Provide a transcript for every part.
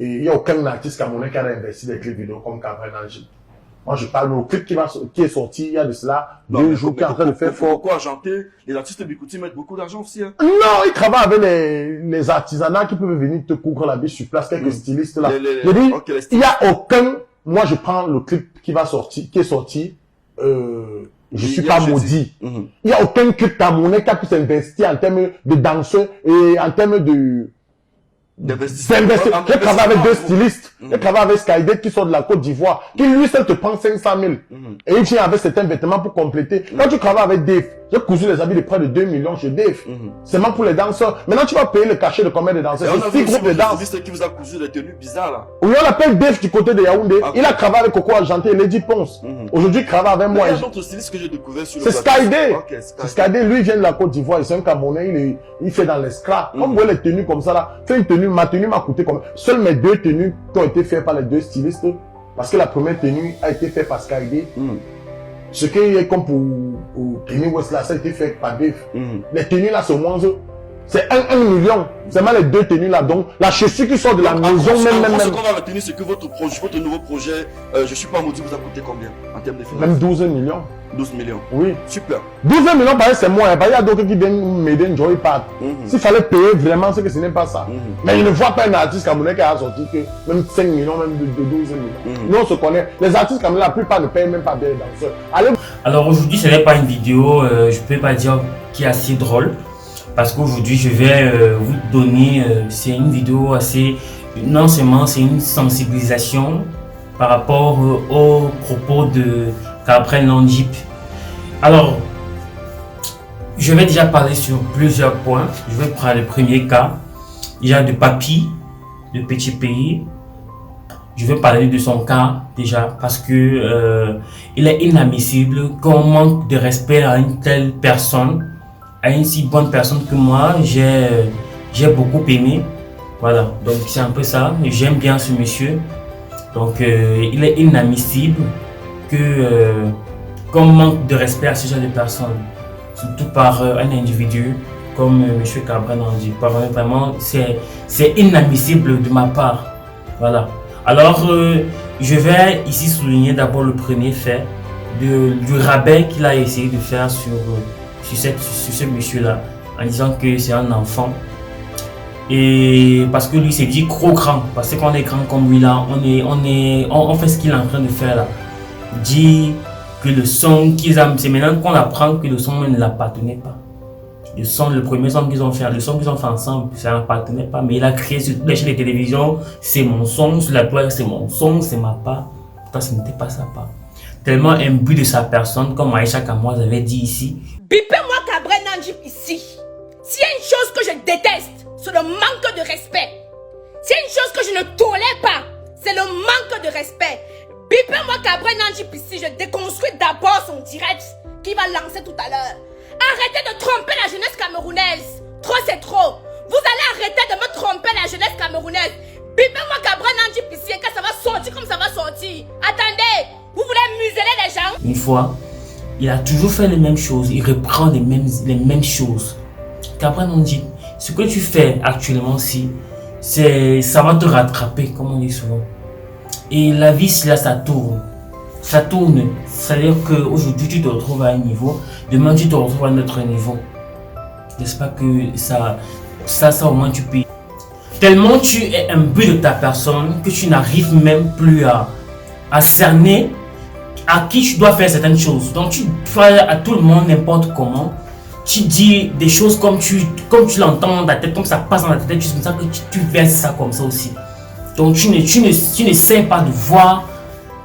Et il n'y a aucun artiste camerounais qui a investi des clips vidéo comme Cabrel Nanji. Moi, je parle au clip qui est sorti il y a de cela 2 jours, qui est en train de faire fort. Pourquoi argenté? Les artistes Bikouti mettent beaucoup d'argent aussi. Hein. Non, ils travaillent avec les artisanats qui peuvent venir te couvrir la biche sur place, quelques stylistes là. Je dis, il n'y a aucun. Moi, je prends le clip qui est sorti. Je suis pas maudit. Il n'y a aucun clip camerounais qui a pu s'investir en termes de danseurs et en termes de d'investissement. Je travaille avec 2 stylistes. Je travaille avec Skydate qui sort de la Côte d'Ivoire, qui lui seul te prend 500 000. Et il vient avec certains vêtements pour compléter. Quand tu travailles avec Dave, j'ai cousu les habits de près de 2 millions chez Dave. Seulement pour les danseurs. Maintenant, tu vas payer le cachet de combien de danseurs? C'est 6 groupes de danse. Qui vous a cousu des tenues bizarres là. Oui, on l'appelle Dave du côté de Yaoundé. Il a travaillé avec Coco Argenté et Lady Ponce. Aujourd'hui, il travaille avec moi. Il y a d'autres stylistes que j'ai découvert sur le c'est Skydate. C'est Skydate. Lui, il vient de la Côte d'Ivoire. C'est un Camerounais. Il fait dans l'esclave. Comme vous voyez les tenues comme ça là. Fait une tenue. Ma tenue m'a coûté comme. Seules mes 2 tenues qui ont été faites par les 2 stylistes. Parce que la première tenue a été faite par Skydate. Ce qui est comme pour Kenny West là, ça a été fait par Dave. Les tenues là, c'est moins. C'est 1 million. C'est mal les 2 tenues là. Donc, la chaussure qui sort de la maison, même. Ce qu'on va retenir, c'est que votre nouveau projet, je suis pas maudit, vous a coûté combien en termes de finances? Même 12 millions. 12 millions. Oui. Super. 12 millions, pareil, c'est moi. Il y a d'autres qui viennent m'aider, une jolie part. S'il fallait payer vraiment, c'est que ce n'est pas ça. Mais il ne voit pas un artiste camerounais qui a sorti que même 5 millions, même de 12 millions. Nous, on se connaît. Les artistes camerounais, la plupart ne payent même pas bien les danseurs. Allez. Alors aujourd'hui, ce n'est pas une vidéo, je peux pas dire qui est assez drôle. Parce qu'aujourd'hui, je vais vous donner, c'est une vidéo assez, non seulement c'est une sensibilisation par rapport aux propos de Cabrel Nanji. Alors, je vais déjà parler sur plusieurs points. Je vais prendre le premier cas. Il y a de Papy, de Petit Pays. Je vais parler de son cas déjà parce que il est inadmissible qu'on manque de respect à une telle personne, à une si bonne personne que moi, j'ai beaucoup aimé. Voilà, donc c'est un peu ça. J'aime bien ce monsieur. Donc il est inadmissible qu'on manque de respect à ce genre de personnes, surtout par un individu comme M. Cabrel Nanji. Vraiment, c'est inadmissible de ma part. Voilà. Alors, je vais ici souligner d'abord le premier fait du rabais qu'il a essayé de faire sur ce monsieur-là, en disant que c'est un enfant. Et parce que lui s'est dit trop grand, parce qu'on est grand comme lui là, on fait ce qu'il est en train de faire là. Dit que le son qu'ils ont, c'est maintenant qu'on apprend que le son ne l'appartenait pas. Le premier son qu'ils ont fait, le son qu'ils ont fait ensemble, ça n'appartenait pas, mais il a créé sur toutes les chaînes de télévision, c'est mon son, sur la toile c'est mon son, c'est ma part. Pourtant ce n'était pas sa part. Tellement imbu de sa personne, comme Aïcha Kamoise avait dit ici. Bipez-moi Cabrel Nanji ici. S'il y a une chose que je déteste, c'est le manque de respect. S'il y a une chose que je ne tolère pas, c'est le manque de respect. Bipez-moi Cabrel Nanji ici, je déconstruis d'abord son direct qu'il va lancer tout à l'heure. Arrêtez de tromper la jeunesse camerounaise. Trop c'est trop. Vous allez arrêter de me tromper la jeunesse camerounaise. Bipez-moi Cabrel Nanji ici et que ça va sortir comme ça va sortir. Attendez, vous voulez museler les gens? Une fois, il a toujours fait les mêmes choses, il reprend les mêmes choses. Cabrel Nanji, ce que tu fais actuellement, ça va te rattraper, comme on dit souvent. Et la vie, là, ça tourne. Ça tourne. C'est-à-dire qu'aujourd'hui, tu te retrouves à un niveau, demain, tu te retrouves à un autre niveau. N'est-ce pas que ça au moins tu peux. Tellement tu es imbu de ta personne que tu n'arrives même plus à cerner à qui tu dois faire certaines choses. Donc tu fais à tout le monde n'importe comment. Tu dis des choses comme tu l'entends dans ta tête, comme ça passe dans ta tête, juste comme ça que tu verses ça comme ça aussi. Donc tu ne sais pas de voir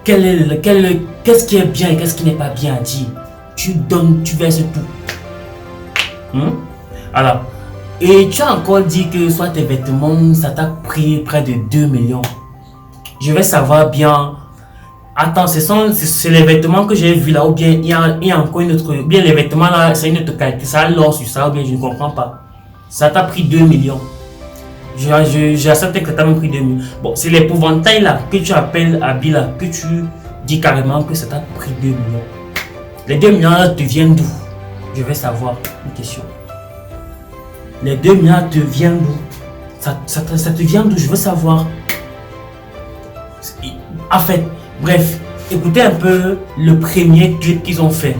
qu'est-ce qui est bien et qu'est-ce qui n'est pas bien à dire. Tu donnes, tu verses tout. Alors, et tu as encore dit que soit tes vêtements, ça t'a pris près de 2 millions. Je vais savoir bien. Attends, c'est les vêtements que j'ai vus là, ou bien il y a encore une autre, ou bien les vêtements là, c'est une autre qualité, ça a l'or sur ça, ou bien je ne comprends pas. Ça t'a pris 2 millions. J'accepte que ça t'a même pris 2 millions. Bon, c'est l'épouvantail là, que tu appelles habit là, que tu dis carrément que ça t'a pris 2 millions. Les 2 millions là te viennent d'où? Je vais savoir, une question. Les 2 millions te viennent d'où? Ça te vient d'où? Je veux savoir. En fait, bref, écoutez un peu le premier clip qu'ils ont fait.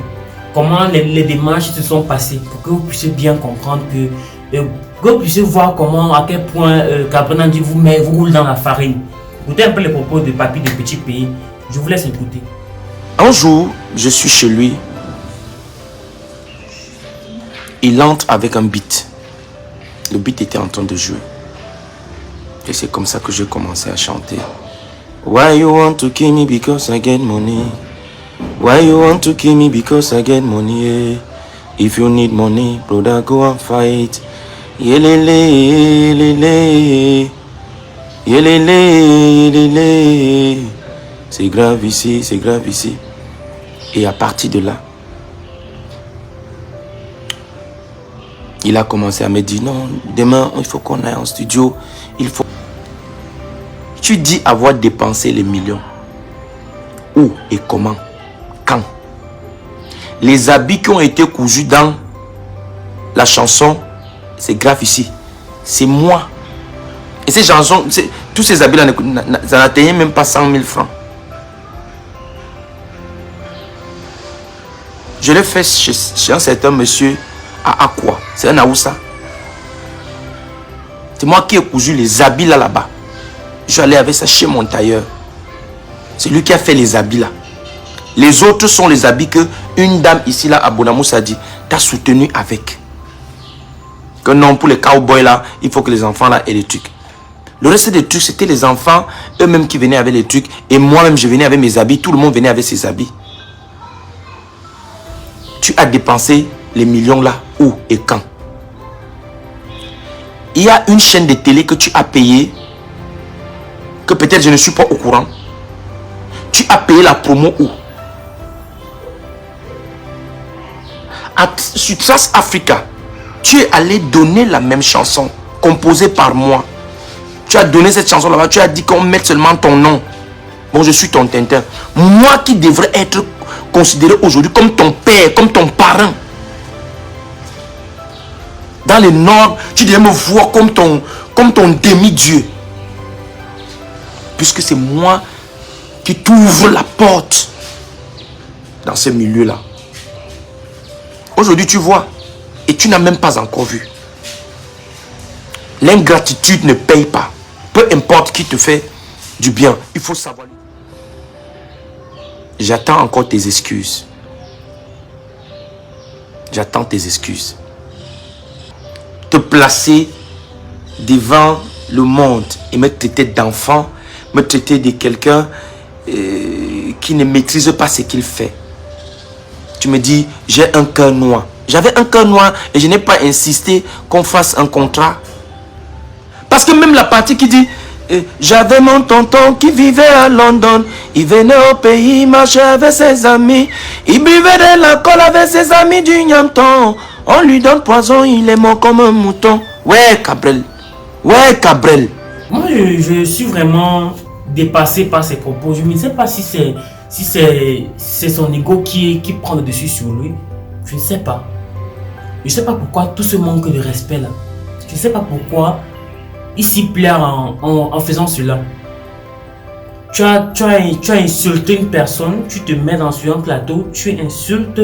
Comment les démarches se sont passées pour que vous puissiez bien comprendre que vous puissiez voir comment, à quel point Gabriel Nandji vous roule dans la farine. Écoutez un peu les propos de Papy de Petit Pays. Je vous laisse écouter. Un jour, je suis chez lui. Il entre avec un beat. Le beat était en train de jouer. Et c'est comme ça que j'ai commencé à chanter. Why you want to kill me because I get money? Why you want to kill me because I get money? If you need money, brother, go and fight. Yelele, yelele. Yelele, yelele. C'est grave ici, c'est grave ici. Et à partir de là, il a commencé à me dire non, demain il faut qu'on aille en studio. Il faut. Tu dis avoir dépensé les millions. Où et comment? Quand? Les habits qui ont été cousus dans la chanson, c'est grave ici. C'est moi. Et ces chansons, tous ces habits-là, ça n'atteignait même pas 100 000 francs. Je l'ai fait chez un certain monsieur à Aqua. C'est un Aoussa. C'est moi qui ai cousu les habits là-bas. Je suis allé avec ça chez mon tailleur. C'est lui qui a fait les habits là. Les autres sont les habits que une dame ici là à Bonamous a dit, t'as soutenu avec. Que non, pour les cowboys là, il faut que les enfants là aient les trucs. Le reste des trucs, c'était les enfants eux-mêmes qui venaient avec les trucs. Et moi-même, je venais avec mes habits. Tout le monde venait avec ses habits. Tu as dépensé les millions là, où et quand? Il y a une chaîne de télé que tu as payée, que peut-être je ne suis pas au courant. Tu as payé la promo où? Sur Trace Africa, tu es allé donner la même chanson, composée par moi. Tu as donné cette chanson là-bas, tu as dit qu'on mette seulement ton nom. Bon, je suis ton Tintin. Moi qui devrais être considéré aujourd'hui comme ton père, comme ton parent. Dans le nord, tu devrais me voir comme ton demi-dieu. Puisque c'est moi qui t'ouvre la porte dans ce milieu-là. Aujourd'hui, tu vois, et tu n'as même pas encore vu. L'ingratitude ne paye pas. Peu importe qui te fait du bien, il faut savoir. J'attends encore tes excuses. J'attends tes excuses. Te placer devant le monde et me traiter d'enfant, me traiter de quelqu'un qui ne maîtrise pas ce qu'il fait. Tu me dis, j'ai un cœur noir. J'avais un cœur noir et je n'ai pas insisté qu'on fasse un contrat. Parce que même la partie qui dit, j'avais mon tonton qui vivait à London. Il venait au pays, marchait avec ses amis. Il buvait de l'alcool avec ses amis du Niamton. On lui donne poison, il est mort comme un mouton. Ouais, Cabrel. Ouais, Cabrel. Moi, je suis vraiment dépassé par ses propos. Je ne sais pas si c'est son ego qui prend le dessus sur lui. Je ne sais pas. Je ne sais pas pourquoi tout ce manque de respect là. Je ne sais pas pourquoi il s'y plaire en faisant cela. Tu as insulté une personne, tu te mets sur un plateau, tu insultes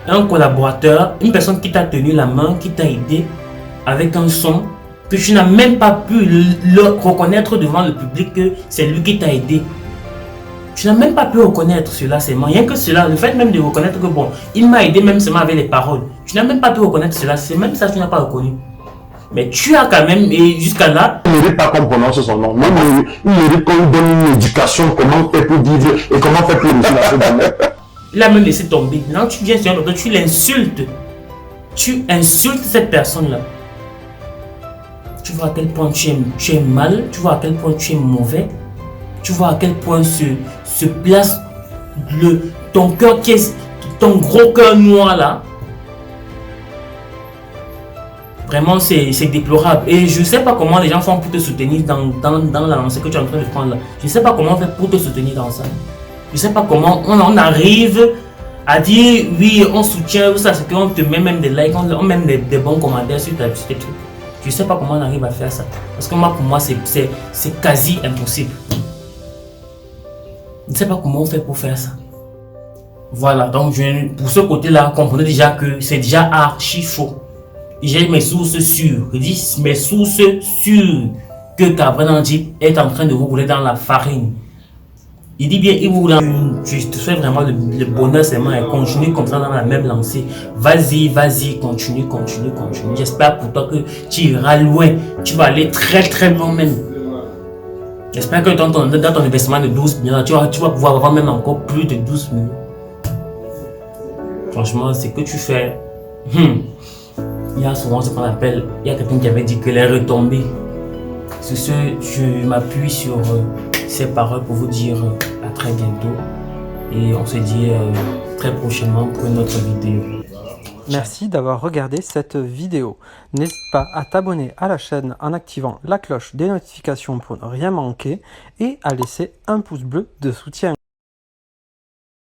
un collaborateur, une personne qui t'a tenu la main, qui t'a aidé avec un son que tu n'as même pas pu le reconnaître devant le public que c'est lui qui t'a aidé. Tu n'as même pas pu reconnaître cela seulement. Rien que cela, le fait même de reconnaître que bon, il m'a aidé même seulement avec les paroles. Tu n'as même pas pu reconnaître cela, c'est même ça que tu n'as pas reconnu. Mais tu as quand même, et jusqu'à là... Il ne mérite pas qu'on prononce son nom. Même il mérite qu'on lui donne une éducation, comment faire pour vivre et comment faire pour réussir dans ce domaine. Il a même laissé tomber. Maintenant, tu viens sur un autre, tu l'insultes. Tu insultes cette personne-là. Tu vois à quel point tu es mal, tu vois à quel point tu es mauvais. Tu vois à quel point se place ton cœur ton gros cœur noir là. Vraiment, c'est déplorable. Et je ne sais pas comment les gens font pour te soutenir dans la lancée que tu es en train de prendre là. Je ne sais pas comment faire pour te soutenir dans ça. Je ne sais pas comment on arrive à dire oui, on soutient, ça c'est qu'on te met même des likes, on met même des bons commentaires sur tes trucs. Je ne sais pas comment on arrive à faire ça. Parce que moi, pour moi, c'est quasi impossible. Je ne sais pas comment on fait pour faire ça. Voilà, donc pour ce côté-là, comprenez déjà que c'est déjà archi faux. J'ai mes sources sûres. Je dis mes sources sûres que Cabral Nandjip est en train de vous rouler dans la farine. Il dit bien, il vous roule. Je te souhaite vraiment le bonheur seulement et continue comme ça dans la même lancée. Vas-y, vas-y, continue. J'espère pour toi que tu iras loin. Tu vas aller très très loin même. J'espère que dans ton investissement de 12 millions, tu vas pouvoir avoir même encore plus de 12 millions. Franchement, c'est que tu fais. Il y a souvent ce qu'on appelle. Il y a quelqu'un qui avait dit que les retombées. C'est ce, je m'appuie sur ces paroles pour vous dire à très bientôt. Et on se dit très prochainement pour une autre vidéo. Merci d'avoir regardé cette vidéo. N'hésite pas à t'abonner à la chaîne en activant la cloche des notifications pour ne rien manquer et à laisser un pouce bleu de soutien.